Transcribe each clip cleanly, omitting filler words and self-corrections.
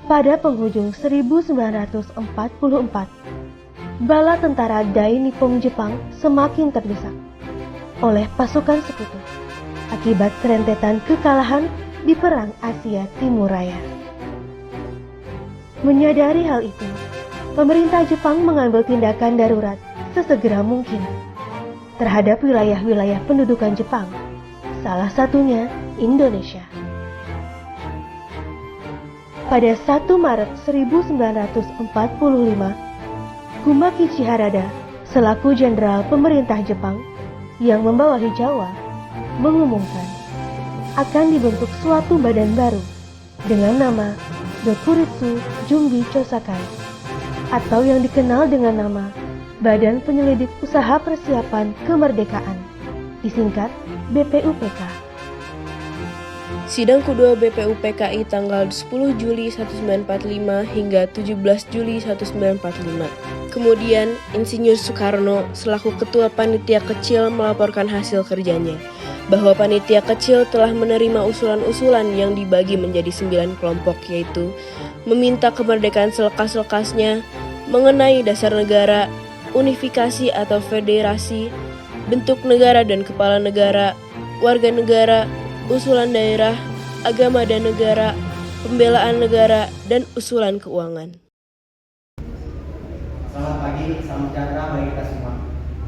Pada penghujung 1944, bala tentara Dai Nippon Jepang semakin terdesak oleh pasukan sekutu akibat rentetan kekalahan di Perang Asia Timur Raya. Menyadari hal itu, pemerintah Jepang mengambil tindakan darurat sesegera mungkin terhadap wilayah-wilayah pendudukan Jepang, salah satunya Indonesia. Pada 1 Maret 1945, Kumakichi Harada selaku jenderal pemerintah Jepang yang membawahi Jawa mengumumkan akan dibentuk suatu badan baru dengan nama Dokuritsu Jumbi Chosakai atau yang dikenal dengan nama Badan Penyelidik Usaha Persiapan Kemerdekaan, disingkat BPUPK. Sidang kedua BPUPKI tanggal 10 Juli 1945 hingga 17 Juli 1945. Kemudian, Insinyur Soekarno selaku Ketua Panitia Kecil melaporkan hasil kerjanya, bahwa Panitia Kecil telah menerima usulan-usulan yang dibagi menjadi 9 kelompok, yaitu meminta kemerdekaan selekas-lekasnya, mengenai dasar negara, unifikasi atau federasi, bentuk negara dan kepala negara, warga negara, usulan daerah, agama dan negara, pembelaan negara, dan usulan keuangan. Selamat pagi, salam sejahtera bagi kita semua.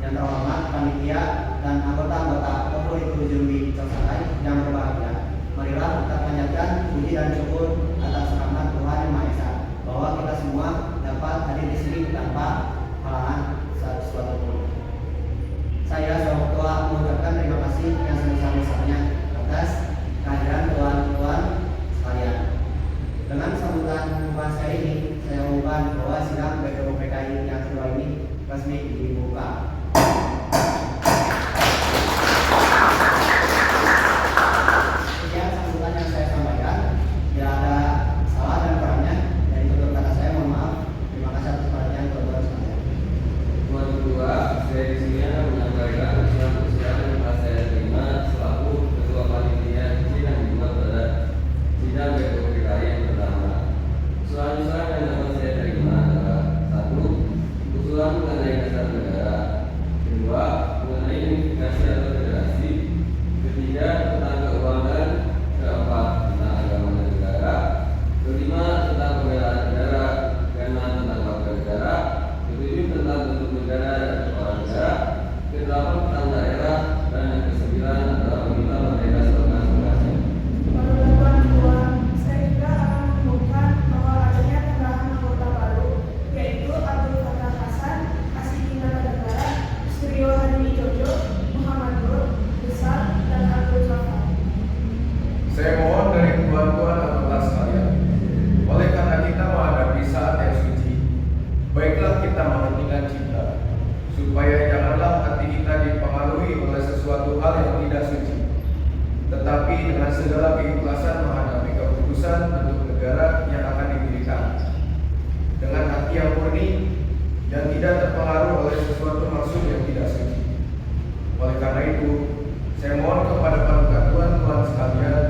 Yang terhormat panitia dan anggota-anggota Dokuritsu Jumbi Chosakai yang berbahagia. Marilah kita panjatkan puji dan syukur atas rahmat Tuhan Yang Maha Esa bahwa kita semua dapat hadir di sini tanpa halangan sesuatu pun. Saya sebagai ketua mengucapkan terima kasih yang sebesar-besarnya atas kehadiran tuan-tuan sekalian. Dengan sambutan saya ini, saya umumkan bahwa sidang BPUPKI yang kedua ini resmi dibuka. Sekian sambutan yang saya sampaikan. Bila ada salah dan kurangnya dari tutur kata saya, mohon maaf. Terima kasih atas perhatian tuan-tuan sekalian. Tuan Ketua, saya di sini akan menyampaikan usulan-usulan yang telah saya terima selaku Ketua Panitia Kecil yang dibuat pada sidang BPUPKI yang pertama. Usulan-usulan yang dapat saya terima adalah: 1. Usulan mengenai dasar negara. 2. Mengenai unifikasi atau federasi. 3. Tentang keuangan. 4. Tentang agama dan negara. 5. Tentang pembelaan negara. 6. Tentang warga negara. 7. Tentang bentuk negara dan kepala negara. 8. Tentang daerah. Dan yang ke-9 adalah meminta merdeka selekas-lekasnya. Saya juga akan mengumumkan bahwa adanya tambahan anggota baru, yaitu Abdul Fattah Hasan, Asyikin Negara, Suryo Hadi Jojo, Muhammad Nur, Besar, dan Abdul Jafar. Saya mohon dari tuan-tuan anggota sekalian, oleh karena kita menghadapi saat yang suci, baiklah kita menghentikan cinta, supaya janganlah hati kita dipengaruhi oleh sesuatu hal yang tidak suci, tetapi dengan segala keikhlasan menghadapi keputusan bentuk negara yang akan didirikan, dengan hati yang murni dan tidak terpengaruh oleh sesuatu maksud yang tidak suci. Oleh karena itu, saya mohon kepada para tuan-tuan sekalian,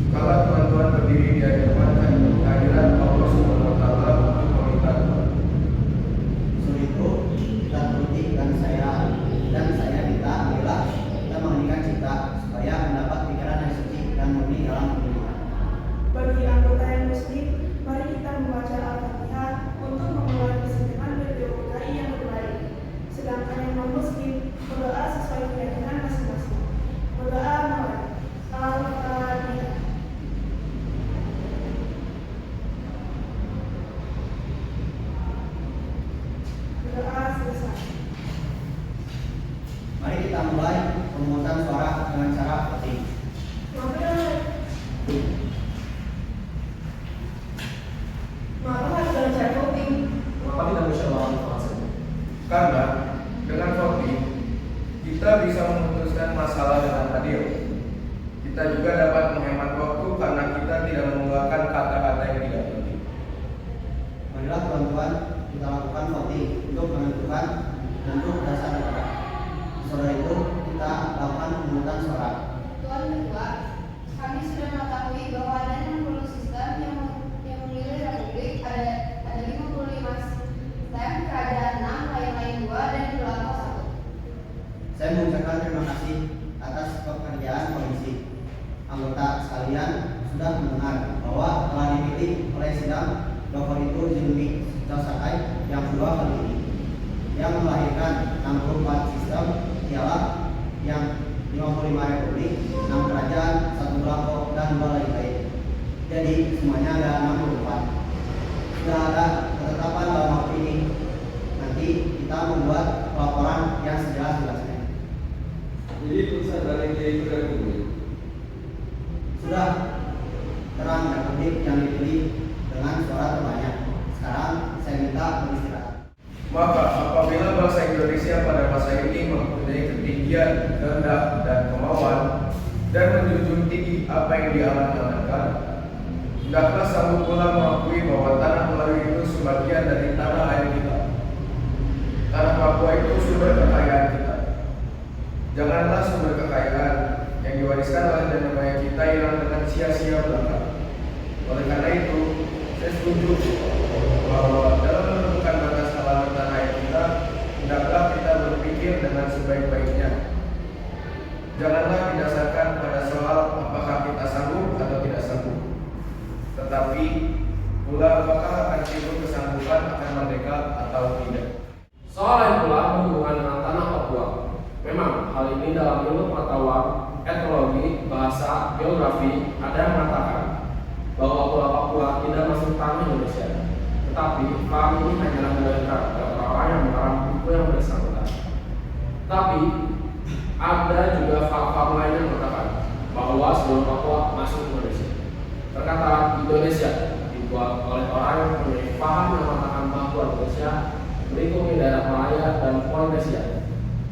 kalau tuan-tuan berdiri di hadapan kehadiran Allah Subhanahu wa Ta'ala untuk meminta doa. Untuk itu, kita turuti dan saya minta marilah kita menghentikan cinta supaya mendapat pikiran yang suci dan murni dalam kehidupan. Bagi anggota yang muslim, mari kita membaca Al-Fatihah untuk memulai kesempatan BPUPKI yang terbaik. Sedangkan yang non-muslim berdoa sesuai keyakinan masing-masing. Berdoa mulai. Al-Fatihah. Berdoa selesai. Mari kita mulai pemungutan suara dengan cara voting. Karena dengan voting kita bisa memutuskan masalah dengan adil. Kita juga dapat menghemat waktu karena kita tidak mengeluarkan kata-kata yang tidak penting. Marilah tuan-tuan kita lakukan voting untuk menentukan bentuk dasar negara. Setelah itu kita lakukan pemungutan suara. Tuan Ketua, kami sudah mengetahui bahwa adanya sistem yang mengilir sekalian sudah mendengar bahwa telah dipilih oleh sidang Dr. Junbi Sakai yang kedua kali ini, yang melahirkan 64 sistem ialah yang 55 republik, 6 kerajaan, 1 belangko, dan 2 lain-lain. Jadi semuanya ada 64. Sudah ada ketetapan dalam waktu ini. Nanti kita membuat laporan yang sejelas-jelasnya. Jadi putusan panitia itu republik. Sudah terang republik yang dipilih dengan suara terbanyak. Sekarang saya minta beristirahat. Maka apabila bangsa Indonesia pada masa ini mempunyai ketinggian, kehendak, dan kemauan dan menjunjung tinggi apa yang diamanatkan, hendaklah sambut pula mengakui bahwa tanah Melayu itu sebagian dari tanah air kita. Tanah Papua itu sumber kekayaan kita. Janganlah sumber kekayaan yang diwariskan oleh nenek moyang kita hilang dengan sia-sia belaka. Oleh karena itu, saya setuju bahwa dalam menentukan batas halaman tanah air kita, hendaklah kita berpikir dengan sebaik-baiknya. Janganlah didasarkan pada soal apakah kita sanggup atau tidak sanggup, tetapi pula apakah akan timbul kesanggupan akan merdeka atau tidak. Soal lain pula berhubungan dengan tanah Papua. Memang hal ini dalam ilmu pengetahuan, etnologi, bahasa, geografi ada yang mengatakan bahwa Pulau Papua tidak masuk tanah Indonesia. Tetapi klaim ini hanyalah dilahirkan oleh orang-orang yang mengarang buku yang bersangkutan. Tapi ada juga fakta lain yang mengatakan bahwa sebelum Papua masuk Indonesia. Perkataan Indonesia dibuat oleh orang yang mempunyai paham yang mengatakan bahwa Indonesia melingkupi daerah Malaya dan Polinesia.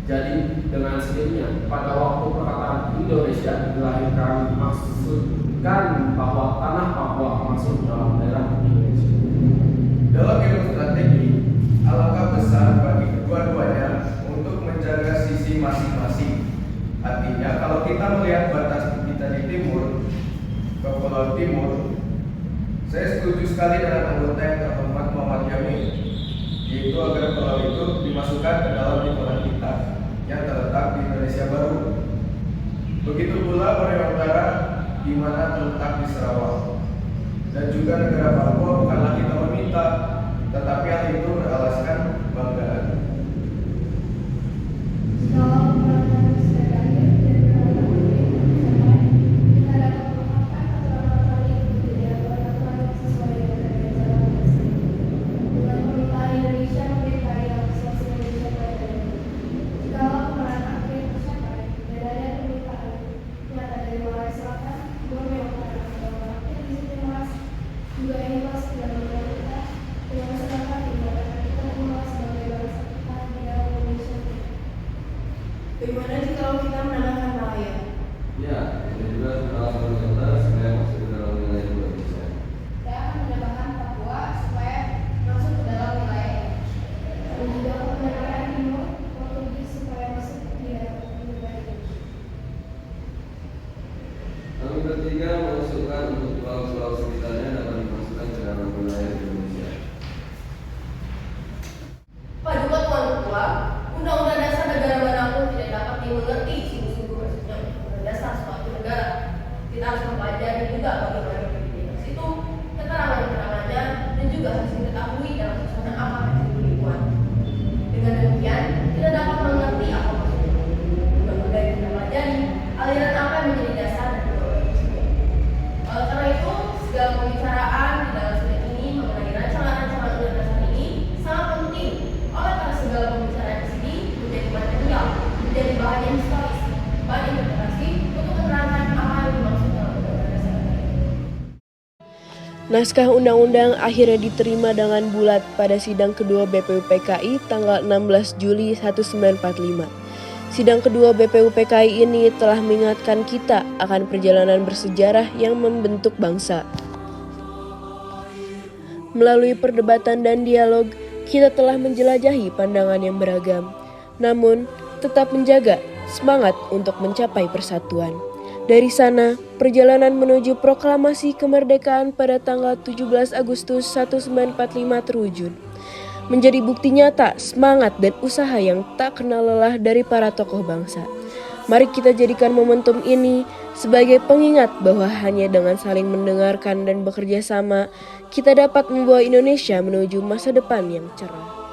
Jadi dengan sendirinya pada waktu perkataan Indonesia dilahirkan maksudkan bahwa tanah Papua masuk dalam daerah Indonesia. Dalam ilmu strategi, alangkah besar bagi kedua-duanya untuk menjaga sisi masing-masing. Artinya, kalau kita melihat batas kita di timur, ke Pulau Timur, saya setuju sekali dengan anggota yang terhormat Muhammad Yamin, yaitu agar pulau itu dimasukkan ke dalam lingkungan kita yang terletak di Indonesia Baru. Begitu pula Korea Utara, di mana terletak di Sarawak. Dan juga negara Papua bukanlah kita meminta, tetapi hal itu beralaskan kebanggaan. Bagaimana jika kita menambahkan Malaya? Ya, ini juga salah satu contoh supaya masuk ke dalam wilayah Indonesia. Saya akan menambahkan Papua supaya masuk ke dalam wilayah dan juga penerapan timur Portugis supaya masuk ke wilayah Indonesia. Kami bertiga mengusulkan untuk pulau-pulau sekitarnya dapat dimasukkan ke dalam wilayah Indonesia. Paduka Tuan Ketua, Undang-Undang Dasar Negara manapun tidak dapat dimengerti sungguh-sungguh maksudnya Undang-Undang Dasar suatu negara. Kita harus mempelajari juga bagaimana identitas itu, keterangan-keterangannya, dan juga harus diketahui dalam suasana apa yang lingkungan. Dengan demikian, kita dapat mengerti apa maksudnya. Undang-undang yang kita pelajari, aliran apa yang menjadi dasar dan undang-undang tersebut. Oleh karena itu, segala pembicaraan di dalam sidang ini mengenai rancangan-rancangan undang dasar ini sangat penting. Oleh karena segala pembicaraan di sini menjadi material, menjadi bahan yang historis, bahan interpretasi untuk menerangkan apa yang dimaksud dalam undang-undang dasar. Naskah undang-undang akhirnya diterima dengan bulat pada sidang kedua BPUPKI tanggal 16 Juli 1945. Sidang kedua BPUPKI ini telah mengingatkan kita akan perjalanan bersejarah yang membentuk bangsa. Melalui perdebatan dan dialog, kita telah menjelajahi pandangan yang beragam, namun tetap menjaga semangat untuk mencapai persatuan. Dari sana, perjalanan menuju proklamasi kemerdekaan pada tanggal 17 Agustus 1945 terwujud. Menjadi bukti nyata semangat dan usaha yang tak kenal lelah dari para tokoh bangsa. Mari kita jadikan momentum ini sebagai pengingat bahwa hanya dengan saling mendengarkan dan bekerja sama, kita dapat membawa Indonesia menuju masa depan yang cerah.